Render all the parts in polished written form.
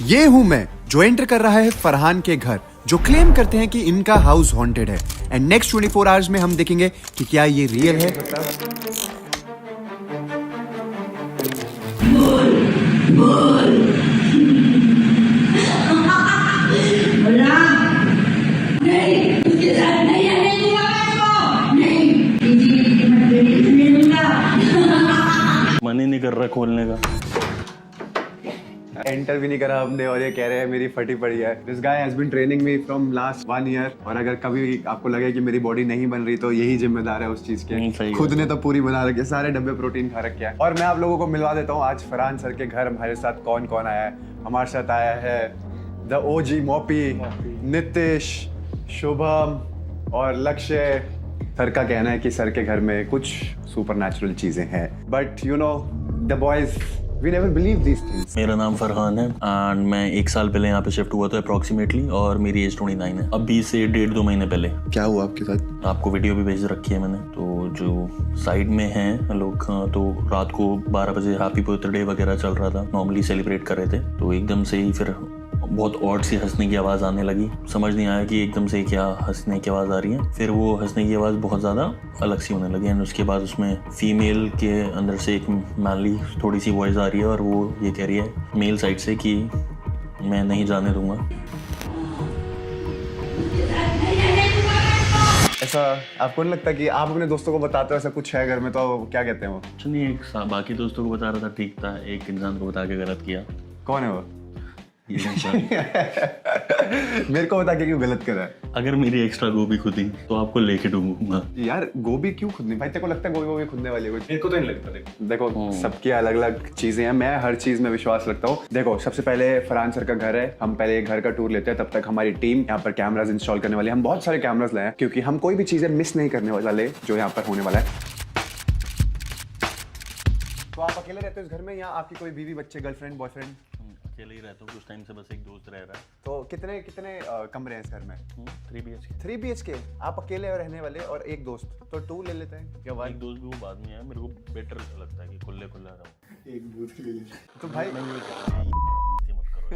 ये हूं मैं जो एंटर कर रहा है फरहान के घर, जो क्लेम करते हैं कि इनका हाउस हॉन्टेड है। एंड नेक्स्ट 24 आवर्स में हम देखेंगे कि क्या ये रियल है। मन ही नहीं कर रहा खोलने का। एंटर भी नहीं करा हमने और ये कह रहे हैं मेरी फटी पड़ी है। This guy has been training me from last 1 year. और अगर कभी आपको लगे कि मेरी बॉडी नहीं बन रही तो यही जिम्मेदार है उस चीज के। खुद ने तो पूरी बना रखी है, सारे डब्बे प्रोटीन खा रखे हैं। और मैं आप लोगों को मिलवा देता हूँ आज फरहान सर के घर हमारे साथ कौन कौन आया है। हमारे साथ आया है द ओजी मोपी, नितिश, शुभम और लक्ष्य। सर का कहना है कि सर के घर में कुछ सुपरनैचुरल चीजें हैं, but you know the boys we never believe these things. मेरा नाम फरहान है एंड मैं 1 साल पहले यहाँ पे शिफ्ट हुआ था अप्रोक्सीमेटली, और मेरी एज 29 है। अभी से 1.5-2 महीने पहले। क्या हुआ आपके साथ? आपको वीडियो भी भेज रखी है मैंने। तो जो साइड में हैं लोग, तो रात को 12 बजे हैप्पी बर्थडे वगैरह चल रहा था, नॉर्मली सेलिब्रेट कर रहे थे। तो एकदम से ही फिर बहुत ऑड सी हंसने की आवाज़ आने लगी। समझ नहीं आया कि एकदम से क्या हंसने की आवाज़ आ रही है। फिर वो हंसने की आवाज़ बहुत ज़्यादा अलग सी होने लगी एंड उसके बाद उसमें फीमेल के अंदर से एक मैनली थोड़ी सी वॉइस आ रही है और वो ये कह रही है मेल साइड से कि मैं नहीं जाने दूंगा। ऐसा आपको नहीं लगता कि आप अपने दोस्तों को बताते हो ऐसा कुछ है घर में, तो क्या कहते हैं वो? नहीं, एक बाकी दोस्तों को बता रहा था, ठीक था। एक इंसान को बता के गलत किया। कौन है वो? ये इंसान मेरे को बता के क्यों गलत करा है? अगर मेरी एक्स्ट्रा गोभी खुदी तो आपको लेके डूबूंगा। यार गोभी क्यों खुदनी? भाई तेरे को लगता है गोभी खुदने वाली है कुछ? मेरे को तो नहीं लगता। देखो सबकी अलग अलग चीजें हैं, मैं हर चीज में विश्वास रखता हूँ। देखो सबसे पहले फरहान सर का घर है, हम पहले घर का टूर लेते हैं। तब तक हमारी टीम यहाँ पर कैमराज इंस्टॉल करने वाली है। हम बहुत सारे कैमराज लाए हैं क्योंकि हम कोई भी चीजें मिस नहीं करने वाले जो यहाँ पर होने वाला है। तो आप अकेले रहते हो इस घर में या आपकी कोई बीवी, बच्चे, गर्लफ्रेंड, बॉयफ्रेंड? अकेले ही रहता हूँ, कुछ टाइम से बस एक दोस्त रह रहा है। तो कितने कमरे हैं इस घर में? 3 BHK। 3 BHK। आप अकेले रहने वाले और एक दोस्त, तो 2 ले लेते हैं क्या? एक दोस्त भी वो बाद में है, मेरे को बेटर लगता है कि खुले रहो। एक दोस्त ले लेते। तो भाई मत करो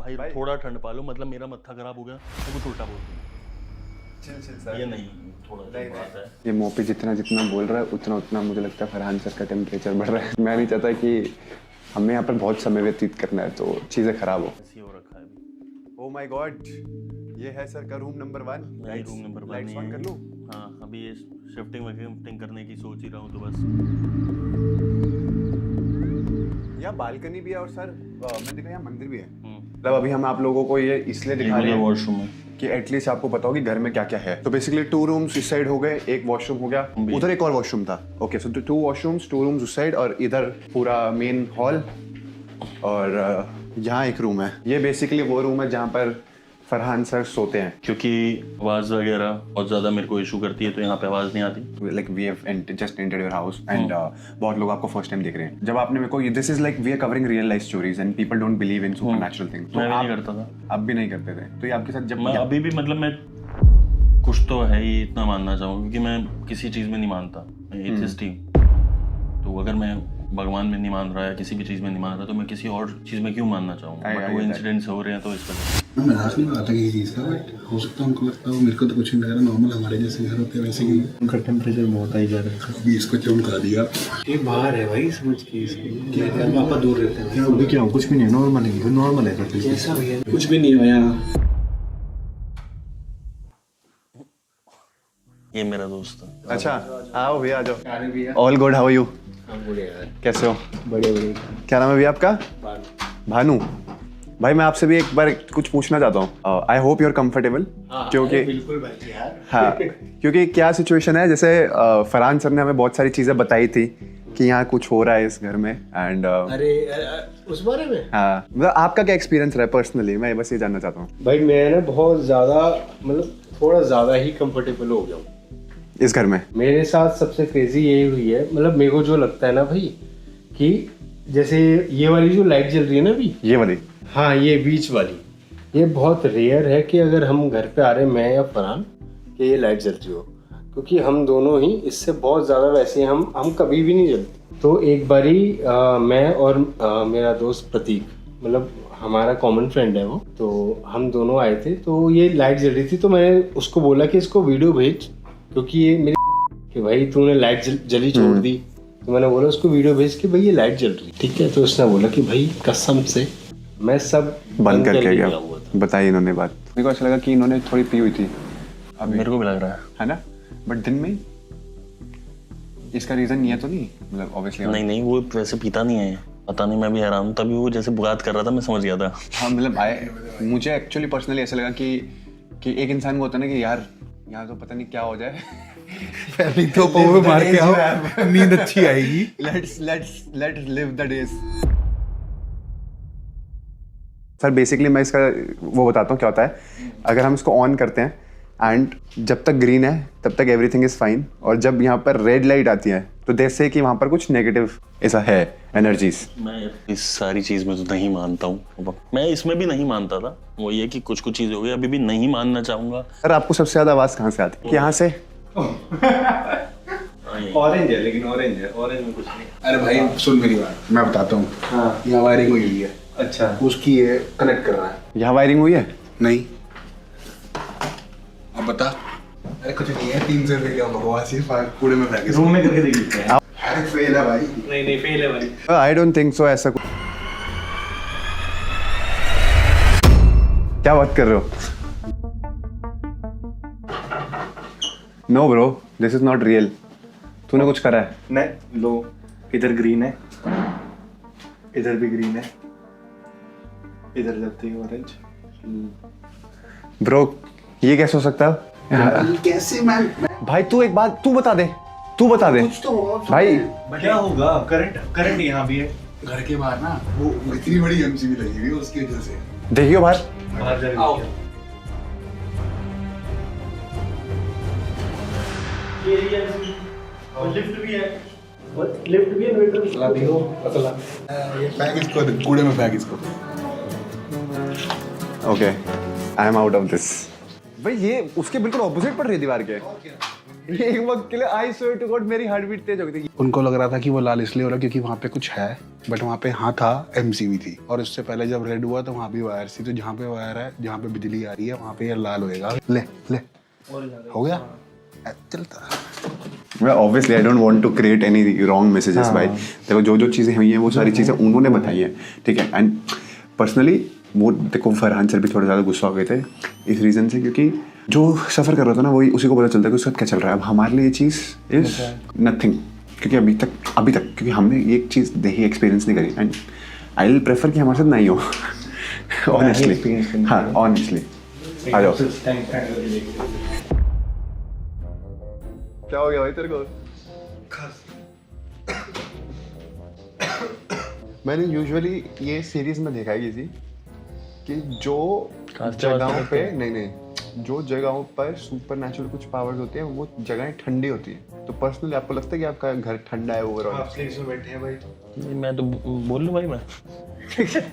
यार। भाई थोड़ा ठंड पालो, मतलब मेरा मत्था खराब हो गया तो कुछ उल्टा बोल दूँ। सर ये नहीं, थोड़ा बात है। ये मोपी जितना बोल रहा है उतना मुझे लगता है फरहान सर का टेम्परेचर बढ़ रहा है। मैं नहीं चाहता कि हमें यहाँ पर बहुत समय व्यतीत करना है तो चीजें खराब हो। ऐसी हो रखा है अभी। ओह माय गॉड, ये है सर का रूम नंबर 1। यही रूम नंबर 1 लाइट्स ऑन कर लूं? हाँ, अभी ये शिफ्टिंग करने की सोच ही रहा हूँ तो बस। यहाँ बालकनी भी है और सर मैं देखा यहाँ मंदिर भी है। मतलब अभी हम आप लोगों को ये इसलिए दिखा रहे हैं वॉशरूम है कि एटलीस्ट आपको पता हो कि घर में क्या क्या है। तो बेसिकली 2 रूम्स इस साइड हो गए, एक वॉशरूम हो गया, उधर एक और वॉशरूम था। ओके, सो 2 वॉशरूम्स, 2 रूम्स उस साइड और इधर पूरा मेन हॉल। और यहाँ एक रूम है। ये बेसिकली वो रूम है जहाँ पर फरहान सर सोते हैं। क्योंकि आवाज वगैरह बहुत ज्यादा मेरे को इशू करती है, तो यहाँ पे आवाज नहीं आती। Like we have just entered your house and बहुत लोग आपको फर्स्ट टाइम देख रहे हैं। जब आपने मेरे को this is like we are covering real life stories and people don't believe in supernatural things. तो मैं आप नहीं करता था। आप भी नहीं करते थे? तो ये आपके साथ जब मैं अभी भी, मतलब मैं कुछ तो है ही, इतना मानना चाहूँ क्योंकि मैं किसी चीज में नहीं मानता। मैं एथिस्ट ही। तो अगर मैं भगवान में नहीं मान रहा है, किसी भी चीज में नहीं मान रहा, तो मैं किसी और चीज में क्यों मानना चाहूँगा? बट वो इंसिडेंट्स हो रहे हैं तो इस वजह। मैं मजाक नहीं बनाता किसी चीज़ का, बट हो सकता है उनको लगता हो। मेरे को तो कुछ नहीं लग रहा, नॉर्मल हमारे जैसे घर होते हैं वैसे ही। उनका टेम्परेचर बहुत हाई जा रहा है। अभी इसको चमका दिया। ये बाहर है भाई, समझ के इसको। क्या पापा दूर रहते हैं? क्या अभी क्या कुछ भी नहीं, नॉर्मल है, नॉर्मल है सब। ऐसा भैया कुछ भी नहीं हुआ यहाँ। ये मेरा दोस्त है। अच्छा आओ भैया, आ जाओ। All good, how are you? कैसे हो? बढ़िया बढ़िया। क्या नाम है भैया आपका? भानु। भाई मैं आपसे भी एक बार कुछ पूछना चाहता हूँ। I hope you are comfortable, क्योंकि बिल्कुल भाई यार। हाँ, क्योंकि क्या सिचुएशन है, जैसे फरहान सर ने हमें बहुत सारी चीज़ें बताई थी कि यहाँ कुछ हो रहा है इस घर में एंड अरे उस बारे में? हाँ, मतलब आपका क्या एक्सपीरियंस रहा है पर्सनली? मैं बस ये जानना चाहता हूँ। भाई मैं ना बहुत ज़्यादा, मतलब थोड़ा ज़्यादा ही कंफर्टेबल हो गया हूँ इस घर में। मेरे साथ सबसे क्रेजी यही हुई है, मतलब मेरे को जो लगता है ना भाई, कि जैसे ये वाली जो लाइट जल रही है ना अभी, ये वाली? हाँ, ये बीच वाली, ये बहुत रेयर है कि अगर हम घर पे आ रहे हैं, मैं या फरहान, कि ये लाइट जल रही हो, क्योंकि हम दोनों ही इससे बहुत ज़्यादा वैसे हम कभी भी नहीं जलते। तो एक बारी मैं और मेरा दोस्त प्रतीक, मतलब हमारा कॉमन फ्रेंड है वो, तो हम दोनों आए थे, तो ये लाइट जल रही थी, तो मैंने उसको बोला कि इसको वीडियो भेज, क्योंकि ये मेरी कि भाई तूने लाइट जली छोड़ दी। तो मैंने बोला उसको वीडियो भेज के भाई ये लाइट जल रही, ठीक है। तो उसने बोला कि भाई कसम से मैं सब बंद करके गया हुआ था। बताई इन्होंने बात। मेरे को ऐसा लगा कि इन्होंने थोड़ी पी हुई थी, अब मेरे को भी लग रहा है ना, बट दिन में इसका रीजन नहीं है तो नहीं, मतलब ऑब्वियसली नहीं वो वैसे पीता नहीं है, पता नहीं, मैं भी हैरान हूँ। तभी वो जैसे बात कर रहा था मैं समझ गया था। हाँ मतलब मुझे एक्चुअली पर्सनली ऐसा लगा कि एक इंसान को होता है ना कि यार यहाँ तो पता नहीं क्या हो जाए, पहले तो पाव मार के आओ, नींद अच्छी आएगी। Let's live the days. Sir basically मैं इसका वो बताता हूँ क्या होता है। अगर हम इसको ऑन करते हैं एंड जब तक ग्रीन है तब तक एवरीथिंग इज फाइन, और जब यहाँ पर रेड लाइट आती है तो जैसे कि वहाँ पर कुछ नेगेटिव ऐसा है एनर्जीज। मैं इस सारी चीज में तो नहीं मानता हूँ, मैं इसमें भी नहीं मानता था। वो ये कि कुछ चीज हो गई, अभी भी नहीं मानना चाहूंगा। सर आपको सबसे ज्यादा आवाज कहाँ से आती है? यहाँ से। ऑरेंज है, लेकिन ऑरेंज में कुछ नहीं। अरे भाई सुन मेरी बात, मैं बताता हूँ। हाँ। यहाँ वायरिंग हुई है। अच्छा। उसकी ये कनेक्ट कर रहा है। यहाँ वायरिंग हुई है? नहीं। अब बता। अरे कुछ नहीं है, 300 रुपए की बकवास ही कूड़े में फेंक। रूम में करके देख लेते हैं। अरे फेल है भाई। नहीं फेल है भाई। I don't think so. ऐसा क्या बात कर रहे हो? No bro, this is not real. तूने कुछ करा है? नहीं, लो इधर ग्रीन है, इधर भी ग्रीन है, इधर जाते ही ऑरेंज। ब्रो ये कैसे हो सकता है? कैसे मैम? भाई तू एक बात तू बता दे कुछ तो होगा भाई। क्या होगा? करंट यहाँ भी है। घर के बाहर ना वो इतनी बड़ी एमसीबी लगी हुई है, उसकी वजह से। देखियो बाहर। आओ। लिफ्ट भी है, इन्वर्टर चला दियो, पतला। ये फेंक इसको, कूड़े में फेंक इसको। Okay, I am out of this. भाई ये उसके बिल्कुल ऑपोजिट पड़ रही है दीवार के। ये एक वक्त के लिए आई स्वेयर टू गॉड मेरी हार्ट बीट तेज हो गई थी। उनको लग रहा था कि वो लाल इसलिए हो रहा क्योंकि वहाँ पे कुछ है, बट वहाँ पे हाँ था, एमसीबी थी। और उससे पहले जब रेड हुआ तो वहाँ भी वायर थी, तो जहाँ पे वायर है, जहाँ पे बिजली आ रही है, वहाँ पे ये लाल होएगा। ले हो गया, चलता। मैं obviously I don't want to create any wrong messages भाई। देखो जो चीज़ें हुई हैं वो सारी चीज़ें उन्होंने बताई हैं, ठीक है। एंड पर्सनली वो देखो फरहान सर भी थोड़े ज़्यादा गुस्सा हो गए थे इस रीज़न से, क्योंकि जो सफ़र कर रहा था ना वही उसी को पता चलता है कि उसके साथ क्या चल रहा है। अब हमारे लिए ये चीज़ इज़ नथिंग, क्योंकि अभी तक क्योंकि हमने ये चीज़ देखी, एक्सपीरियंस नहीं करी। एंड आई विल प्रेफर कि हमारे साथ नहीं हो ऑनेस्टली। हाँ ऑनेस्टली आ जाओ। क्या हो गया भाई तेरे को? मैंने यूजुअली ये सीरीज में देखा है किसी कि जो जगहों पे नहीं जो जगहों पर सुपर नेचुरल कुछ पावर्स होते हैं वो जगहें ठंडी होती है। तो पर्सनली आपको लगता है कि आपका घर ठंडा है ओवरऑल? आप प्लेस में बैठे हैं भाई। मैं तो बोल लूँ भाई, मैं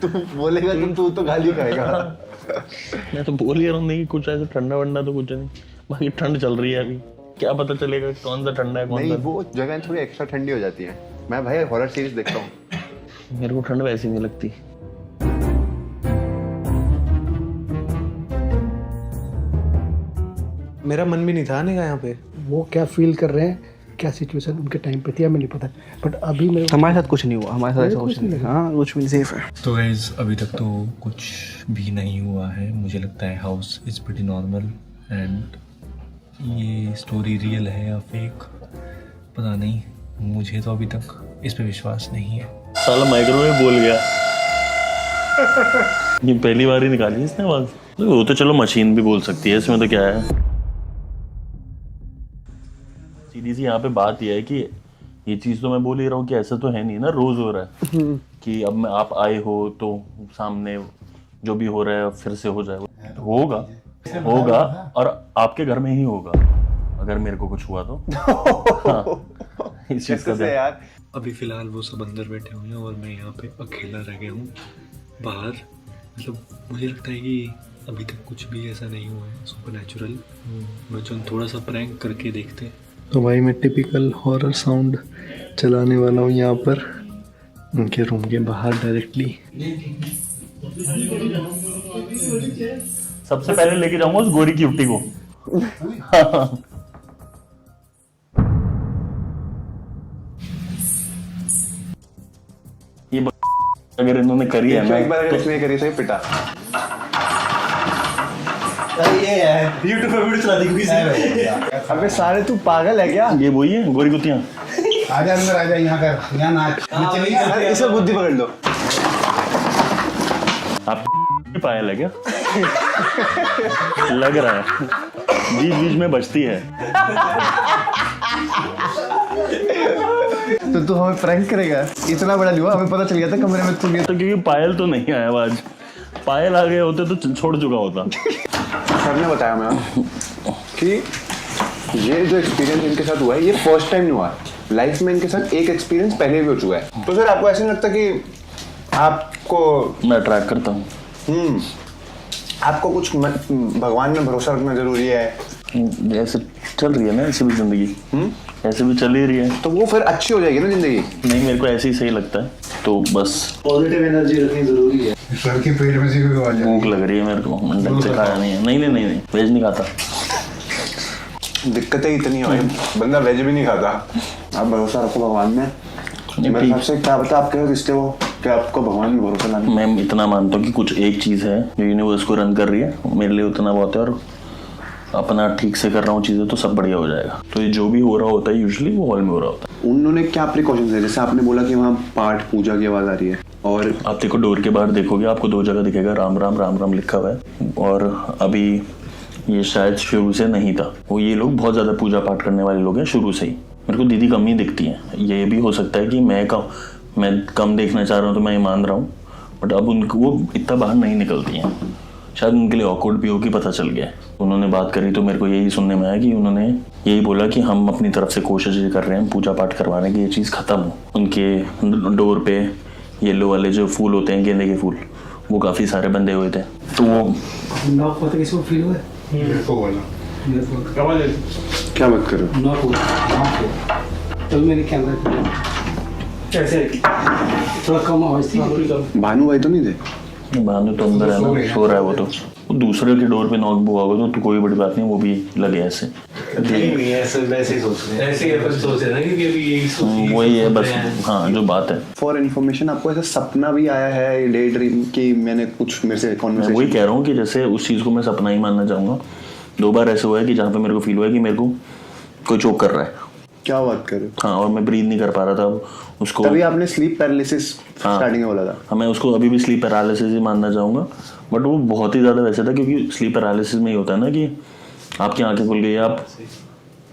तू बोलेगा तू तो गाली खाएगा। मैं तो बोल ही रहा हूँ, नहीं कुछ ऐसा ठंडा वंडा तो कुछ नहीं, बाकी ठंड चल रही है अभी, क्या पता चलेगा कौन सा ठंडा है कौन सा। नहीं वो जगह थोड़ी एक्स्ट्रा ठंडी हो जाती है। मैं भाई हॉरर सीरीज देखता हूँ, मेरे को ठंड वैसी नहीं लगती। मेरा मन भी नहीं था आने का यहाँ पे। वो क्या फील कर रहे हैं, क्या सिचुएशन उनके टाइम पे थी हमें नहीं पता, बट अभी मैं हमारे साथ कुछ नहीं हुआ, हमारे साथ ऐसा कुछ नहीं। हाँ कुछ भी सेफ है। तो गाइस अभी तक तो कुछ भी नहीं हुआ है। मुझे लगता है house is pretty normal and ये स्टोरी रियल है या फेक पता नहीं, मुझे तो अभी तक इस पे विश्वास नहीं है। साला माइक्रोवेव बोल गया। ये पहली बार ही निकाली इसने आवाज। वो तो चलो मशीन भी बोल सकती है, इसमें तो क्या है। सीधी सी यहाँ पे बात यह है कि ये चीज़ तो मैं बोल ही रहा हूँ कि ऐसा तो है नहीं ना, रोज हो रहा है कि अब मैं आप आए हो तो सामने जो भी हो रहा है फिर से हो जाएगा, होगा और आपके घर में ही होगा अगर मेरे को कुछ हुआ तो। हाँ, इस चीज़ का यार। अभी फिलहाल वो सब अंदर बैठे हुए हैं और मैं यहाँ पे अकेला रह गया हूँ बाहर। मतलब मुझे लगता है कि अभी तक कुछ भी ऐसा नहीं हुआ है सुपरनैचुरल। मैं जो थोड़ा सा प्रैंक करके देखते। तो भाई मैं टिपिकल हॉरर साउंड चलाने वाला हूँ यहाँ पर उनके रूम के बाहर डायरेक्टली। सबसे पहले लेके जाऊंगा उस गोरी की उट्टी को। ये अगर इन्होंने करी है एक बार अगर इसने करी तो ये पिटा। यूट्यूब पे वीडियो चला दी किसी अबे सारे तू पागल है क्या? ये वही है गोरी कुतियां। आजा अंदर आजा, यहाँ कर, यहाँ नाच। अरे इसे बुद्धि पकड़ लो। आप पायल है क्या? लग रहा है बीच बीच में बचती है। तो तू हमें प्रैंक करेगा? इतना बड़ा लिया, हमें पता चल गया था कमरे में तुम। तो क्योंकि पायल तो नहीं आया आज, पायल आ गए होते तो छोड़ चुका होता। सर ने बताया मैं कि ये जो एक्सपीरियंस इनके साथ हुआ है ये फर्स्ट टाइम नहीं हुआ, लाइफ में इनके साथ एक एक्सपीरियंस पहले भी हो चुका है। तो सर आपको ऐसा नहीं लगता कि आपको मैं ट्रैक करता हूँ। आपको कुछ भगवान में भरोसा रखना जरूरी है? ऐसे चल रही है ना ऐसे भी जिंदगी, ऐसे भी चल ही रही है तो वो फिर अच्छी हो जाएगी ना जिंदगी। नहीं मेरे को ऐसे ही सही लगता है, तो बस पॉजिटिव एनर्जी रखनी जरूरी है। सर के पेट में से कोई आवाज आ भूख लग रही है मेरे को, मंडल से खाया नहीं है। नहीं वेज नहीं खाता। दिक्कतें इतनी है बंदा वेज भी नहीं खाता। आप भरोसा रखो भगवान में। मेरे हिसाब से क्या बता आपके रिश्ते हो कि आपको भगवान में भरोसा लाना। मैं इतना मानता हूँ कि कुछ एक चीज़ है जो यूनिवर्स को रन कर रही है, मेरे लिए उतना बहुत है, और अपना ठीक से कर रहा हूँ चीज़ें तो सब बढ़िया हो जाएगा। तो ये जो भी हो रहा होता है यूजुअली वो हॉल में हो रहा होता है। उन्होंने क्या प्रिकॉशंस है? जैसे आपने बोला कि वहाँ पाठ पूजा की आवाज आ रही है, और आप देखो डोर के बाहर देखोगे आपको 2 जगह दिखेगा राम राम राम राम लिखा हुआ है। और अभी ये शायद शुरू से नहीं था, वो ये लोग बहुत ज़्यादा पूजा पाठ करने वाले लोग हैं शुरू से ही। मेरे को दीदी कम ही दिखती हैं। ये भी हो सकता है कि मैं कम देखना चाह रहा हूँ तो मैं ये मान रहा हूँ, बट अब उनको वो इतना बाहर नहीं निकलती हैं। शायद उनके लिए ऑकवर्ड भी हो कि पता चल गया। उन्होंने बात करी तो मेरे को यही सुनने में आया कि उन्होंने यही बोला कि हम अपनी तरफ से कोशिश ये कर रहे हैं पूजा पाठ करवाने की, ये चीज़ ख़त्म हो। उनके डोर पे येलो वाले जो फूल होते हैं, गेंदे के फूल, वो काफ़ी सारे बंधे हुए थे। तो वो नॉक होते किसी को फील हुआ? मेरे को बोला क्या बात कर रहे हो? नॉक हुआ तो मेरे कैमरा कैसे थोड़ा कम आवाज थी। भानु भाई तो नहीं थे? भानु तो अंदर है ना, सो रहा है वो तो। वो दूसरे के डोर पे नॉक हुआ होगा तो कोई बड़ी बात नहीं, वो भी लगे ऐसे। नहीं ऐसे वैसे ही सोच रहे हैं, ऐसे ही सोच रहे हैं ना कि अभी यही वही है बस। हाँ जो बात है, फॉर इन्फॉर्मेशन आपको ऐसा सपना भी आया है डे ड्रीम कि मैंने कुछ मेरे से मैं कॉन्वर्सेशन? वही कह रहा हूँ कि जैसे उस चीज़ को मैं सपना ही मानना चाहूँगा। 2 बार ऐसे हुआ है कि जहाँ पे मेरे को फील हुआ है कि मेरे को कोई चोक कर रहा है। क्या बात कर रहे हो? हाँ, और मैं ब्रीथ नहीं कर पा रहा था उसको। तभी आपने स्लीप पैरालिसिस स्टार्टिंग में बोला था। हाँ, मैं उसको अभी भी स्लीप पैरालिसिस ही मानना चाहूँगा, बट वो बहुत ही ज़्यादा वैसे था क्योंकि स्लीप पैरालिसिस में ही होता है ना कि आपकी आंखें खुल गई, आप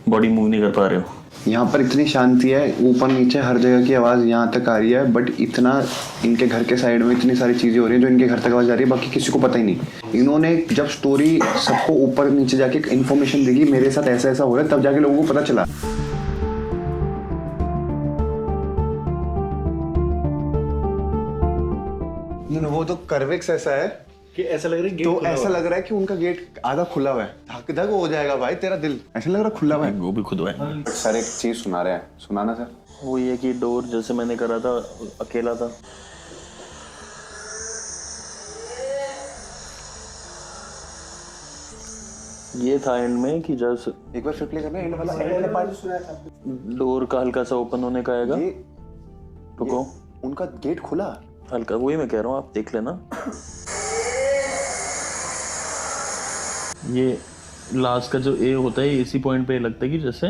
बॉडी मूव नहीं कर पा रहे हो। यहाँ पर इतनी शांति है, ऊपर नीचे हर जगह की आवाज़ यहाँ तक आ रही है, बट इतना इनके घर के साइड में इतनी सारी चीज़ें हो रही हैं जो इनके घर तक आवाज़ आ रही है, बाकी किसी को पता ही नहीं। इन्होंने जब स्टोरी सबको ऊपर नीचे जाके इन्फॉर्मेशन देगी मेरे साथ ऐसा ऐसा हो रहा है, तब जाके लोगों को पता चला। वो तो कर्वेक्स ऐसा है कि ऐसा लग रहा है तो ऐसा लग रहा है कि उनका गेट आधा खुला हुआ है। धक धक हो जाएगा भाई तेरा दिल, ऐसा लग रहा है खुला हुआ है। वो भी खुद है सर एक चीज सुना रहे हैं, सुनाना सर। वो ये कि डोर जैसे मैंने करा था अकेला था, ये था एंड में कि जस्ट एक बार फिर प्ले करना एंड वाला पार्ट सुनाया था। डोर का हल्का सा ओपन होने का आएगा। रुको, उनका गेट खुला हल्का, वही मैं कह रहा हूँ, आप देख लेना। ये लास्ट का जो ए होता है इसी पॉइंट पे लगता है कि जैसे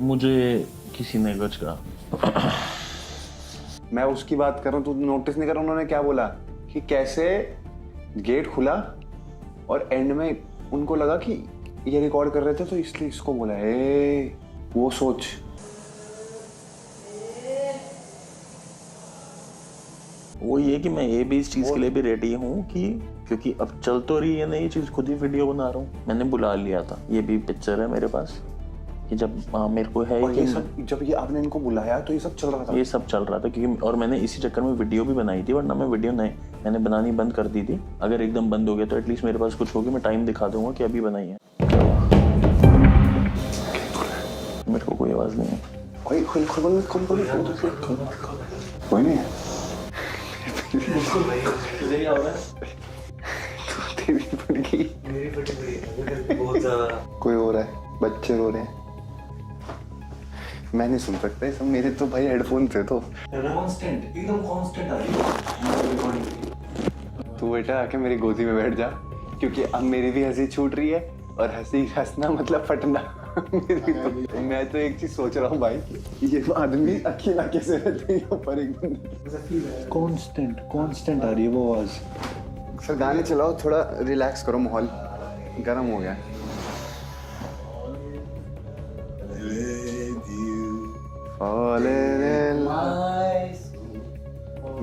मुझे किसी ने गच कहा। मैं उसकी बात कर रहा हूँ, तू नोटिस नहीं कर रहा? उन्होंने क्या बोला कि कैसे गेट खुला और एंड में उनको लगा कि ये रिकॉर्ड कर रहे थे तो इसलिए इसको बोला है। वो सोच, वो ये कि मैं ये भी इस चीज के लिए भी रेडी हूँ कि क्योंकि अब चल तो रही है ना ये चीज, खुद ही वीडियो बना रहा हूँ। मैंने बुला लिया था, ये भी पिक्चर है मेरे पास कि जब मेरे को है और कि ये सब जब ये आपने इनको बुलाया तो ये सब चल रहा था। ये सब चल रहा था क्योंकि, और मैंने इसी चक्कर में वीडियो भी बनाई थी, वरना मैं वीडियो नहीं, मैंने बनानी बंद कर दी थी। अगर एकदम बंद हो गया तो एटलीस्ट मेरे पास कुछ होगी, मैं टाइम दिखा दूंगा कि अभी बनाई है। मेरे को कोई आवाज नहीं है। कोई नहीं बिल्कुल भाई, तुझे क्या हो रहा है? तेरी फट गई। मेरी फटी पड़ी है बहुत ज्यादा। कोई हो रहा है, बच्चे रो रहे हैं। मैं नहीं सुन सकता ये सब, मेरे तो भाई हेडफोन थे तो। कांस्टेंट, एकदम कांस्टेंट आ रही है। तू बेटा आके मेरी गोदी में बैठ जा, क्योंकि अब मेरी भी हंसी छूट रही है और हंसना मतलब फटना। तो मैं तो एक चीज सोच रहा हूँ भाई, ये आदमी अकेला कैसे रहते हैं ऊपर एक बंदे। कांस्टेंट आ रही है वो आवाज। सर गाने चलाओ, थोड़ा रिलैक्स करो, माहौल गर्म हो गया।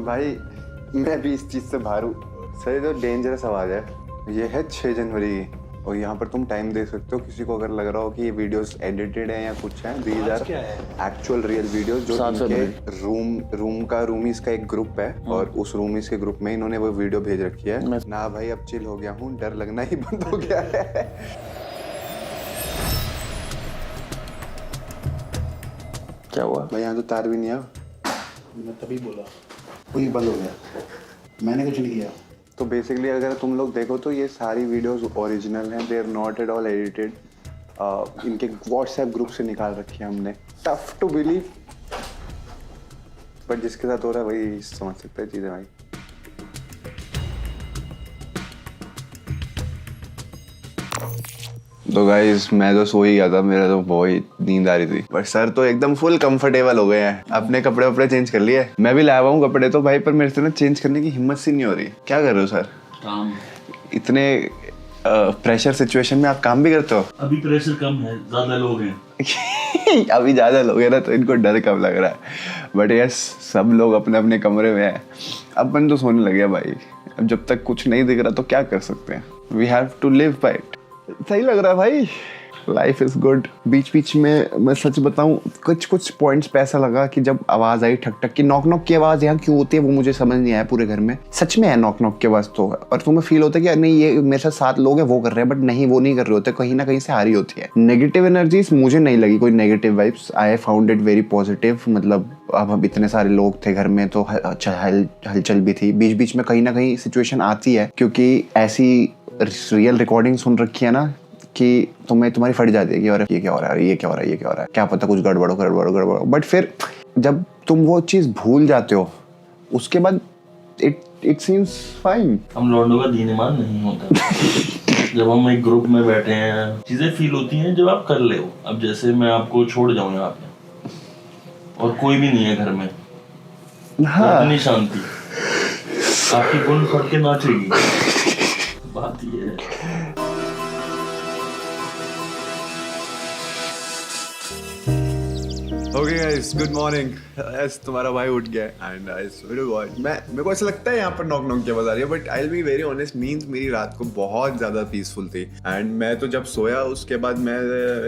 भाई मैं भी इस चीज से बाहर हूँ सर। ये तो डेंजरस आवाज है। ये है 6 जनवरी की और यहाँ पर तुम टाइम दे सकते हो। किसी को अगर लग रहा हो कि ये वीडियोस एडिटेड है या कुछ है, these are actual real videos जो इनके रूमीज का एक ग्रुप है और उस रूमीज के ग्रुप में इन्होंने वो वीडियो भेज रखी है ना। भाई अब चिल हो गया हूँ, डर लगना ही बंद हो गया है। क्या हुआ भाई यहाँ तो तार भी नहीं है। मैं तभी बोला वही बंद हो गया, मैंने कुछ नहीं किया। तो बेसिकली अगर तुम लोग देखो तो ये सारी वीडियोस ओरिजिनल हैं, they are not at all edited. इनके व्हाट्सएप ग्रुप से निकाल रखी है हमने। टफ टू बिलीव, बट जिसके साथ हो रहा है वही समझ सकता है चीज़ें भाई। तो गाइस मैं तो सो ही गया था, मेरा तो बहुत नींद आ रही थी। बट सर तो एकदम फुल कंफर्टेबल हो गए हैं, अपने कपड़े वपड़े चेंज कर लिए। मैं भी लाया हुआ हूँ कपड़े तो भाई, पर मेरे से ना चेंज करने की हिम्मत सी नहीं हो रही। क्या कर रहे हो सर? काम। इतने प्रेशर सिचुएशन में आप काम भी करते हो? अभी प्रेशर कम है, ज्यादा लोग हैं। अभी ज्यादा लोग हैं ना तो इनको डर कम लग रहा है। बट यस, सब लोग अपने अपने कमरे में हैं। अब मन तो सोने लगे भाई। अब जब तक कुछ नहीं दिख रहा तो क्या कर सकते हैं। We have to live by it. सही लग रहा है भाई, लाइफ इज गुड। बीच बीच में मैं सच बताऊं, कुछ पॉइंट्स पे ऐसा लगा कि जब आवाज आई ठक ठक की, नॉक नॉक की आवाज यहाँ क्यों होती है वो मुझे समझ नहीं आया पूरे घर में। सच में है नॉक नॉक की आवाज तो, और तुम्हें फील होता है कि नहीं ये मेरे साथ 7 लोग हैं वो कर रहे हैं, बट नहीं वो नहीं कर रहे होते, कहीं ना कहीं से आ रही होती है। नेगेटिव एनर्जीज मुझे नहीं लगी कोई negative vibes. I found it very positive. मतलब अब इतने सारे लोग थे घर में तो अच्छा हलचल भी थी। बीच बीच में कहीं ना कहीं सिचुएशन आती है, क्योंकि ऐसी रियल रिकॉर्डिंग सुन रखी है ना कि तुम्हारी फट जाती है कि अरे ये क्या हो रहा है, ये क्या हो रहा है, ये क्या हो रहा है, क्या पता कुछ गड़बड़। बट फिर जब तुम वो चीज़ भूल जाते हो उसके बाद इट सीम्स फाइन। हम लौंडों का दीन ईमान नहीं होता। जब हम एक ग्रुप में बैठे हैं चीजें फील होती हैं जब आप कर ले हो। अब जैसे मैं आपको छोड़ जाऊं यहाँ पे और कोई भी नहीं है घर में, हाँ, इतनी शांति, आपकी गुण फट के नाचेगी। बात ये है। Okay guys, good morning. तुम्हारा भाई उठ गया and I swear to God, मेरे को ऐसा लगता है यहाँ पर नॉक नॉक की आवाज आ रही है, but I will be very honest, means मेरी रात को बहुत ज्यादा पीसफुल थी। एंड मैं तो जब सोया उसके बाद मैं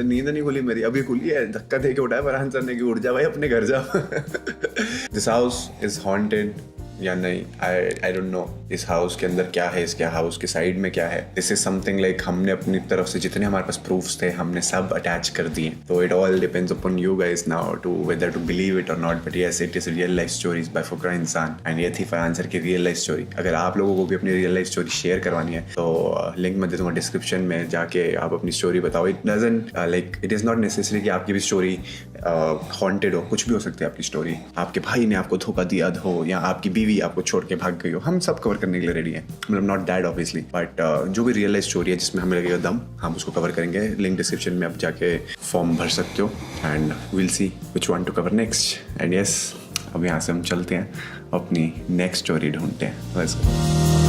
नींद नहीं खुली मेरी, अभी खुली है। धक्का दे के उठाया फरहान सर ने कि उठ जा भाई अपने घर जा। दिस हाउस इज हॉन्टेड या नहीं, आई डोंट नो इस हाउस के अंदर क्या है, इसके हाउस के साइड में क्या है। दिस इज समथिंग लाइक हमने अपनी तरफ से जितने हमारे पास प्रूफ्स थे हमने सब अटैच कर दिए। तो it all depends upon you guys now to whether to believe it और not, but yes it is real life stories by Fukra Insaan. And ये थी फरहान सर की रियल लाइफ स्टोरी। अगर आप लोगों को भी अपनी रियल लाइफ स्टोरी शेयर करवानी है तो लिंक मैं दे दूंगा डिस्क्रिप्शन में, जाके आप अपनी स्टोरी बताओ। It doesn't like it is not necessary कि आपकी भी स्टोरी हॉन्टेड हो, कुछ भी हो सकती है आपकी स्टोरी। आपके भाई ने आपको धोखा दिया हो या आपकी बीवी आपको छोड़ के भाग गई हो, हम सब कवर करने के लिए रेडी हैं। मतलब नॉट दैट ऑब्वियसली, बट जो भी रियल लाइफ स्टोरी है जिसमें हमें लगेगा दम, हम उसको कवर करेंगे। लिंक डिस्क्रिप्शन में आप जाके फॉर्म भर सकते हो and will see which one two cover next. And yes, अब यहाँ से हम चलते हैं अपनी नेक्स्ट स्टोरी ढूंढते हैं। Let's go.